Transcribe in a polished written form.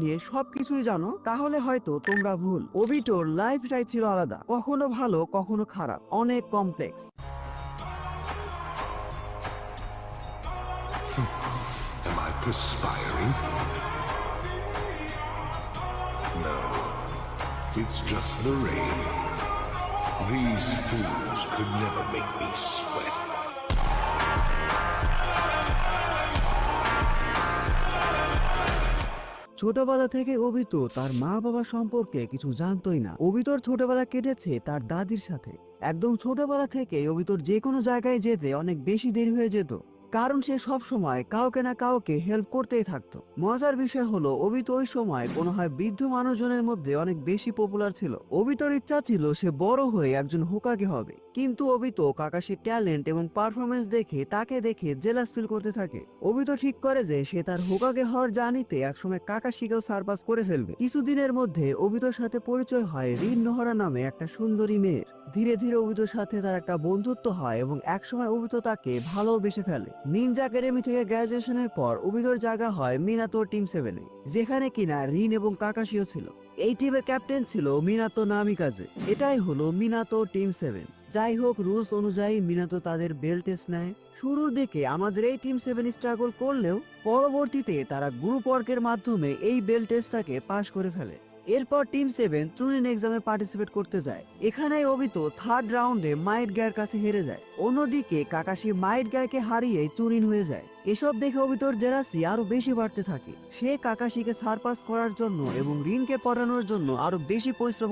নিয়ে সবকিছুই জানো, তাহলে হয়তো তোমরা ভুল। ওবিটোর লাইফটাই ছিল আলাদা, কখনো ভালো কখনো খারাপ, অনেক complex. Am I perspiring? No, it's just the rain. These fools could never make me sweat. ছোটবেলা থেকে অবিতো তার মা বাবা সম্পর্কে কিছু জানতোই না। অবিতর ছোটবেলা কেটেছে তার দাদির সাথে। একদম ছোটবেলা থেকে অবিতর যে কোনো জায়গায় যেতে অনেক বেশি দেরি হয়ে যেত, কারণ সে সব সময় কাউকে না কাউকে হেল্প করতেই থাকতো। মজার বিষয় হলো অবিত ওই সময় কোনো হয় বৃদ্ধ মানুষজনের মধ্যে অনেক বেশি পপুলার ছিল। অবিতর ইচ্ছা ছিল সে বড় হয়ে একজন হোকাগে হবে, কিন্তু অবিত কাকাশির ট্যালেন্ট এবং পারফরমেন্স দেখে তাকে দেখে জেলাস ফিল করতে থাকে। অবিত ঠিক করে যে সে তার হোকাগে হওয়ার জার্নিতে একসময় কাকাশিকেও সারপাস করে ফেলবে। কিছুদিনের মধ্যে অবিতর সাথে পরিচয় হয় রিন নোহরা নামে একটা সুন্দরী মেয়ের। ধীরে ধীরে অবিতর সাথে তার একটা বন্ধুত্ব হয় এবং একসময় অবিত তাকে ভালোবেসে ফেলে। নিনজা একাডেমি থেকে গ্রাজুয়েশনের পর অবিতর জায়গা হয় মিনাতো টিম 7-এ, যেখানে কিনা রিন এবং কাকাশিও ছিল। এই টিমের ক্যাপ্টেন ছিল মিনাতো নামিকাজে। এটাই হলো মিনাতো টিম 7। যাই হোক, রুলস অনুযায়ী মিনাতো তাদের বেল্ট টেস্ট নেয়। শুরুর দিকে আমাদের এই টিম 7 স্ট্রাগল করলেও পরবর্তীতে তারা গ্রুপ ওয়ার্কের মাধ্যমে এই বেল্ট টেস্টটাকে পাশ করে ফেলে। এরপর টিম 7 চুনিন এক্সামে পার্টিসিপেট করতে যায়। এখানে অবিতো থার্ড রাউন্ডে মাইট গায়ের কাছে হেরে যায়। অন্যদিকে কাকাশি মাইট গায়কে হারিয়ে চুনিন হয়ে যায়। এসব দেখে অবিতর জেলাসি আরো বেশি বাড়তে থাকে। সে কাকাশিকে সারপাস করার জন্য এবং রিনকে পড়ানোর জন্য আরো বেশি পরিশ্রম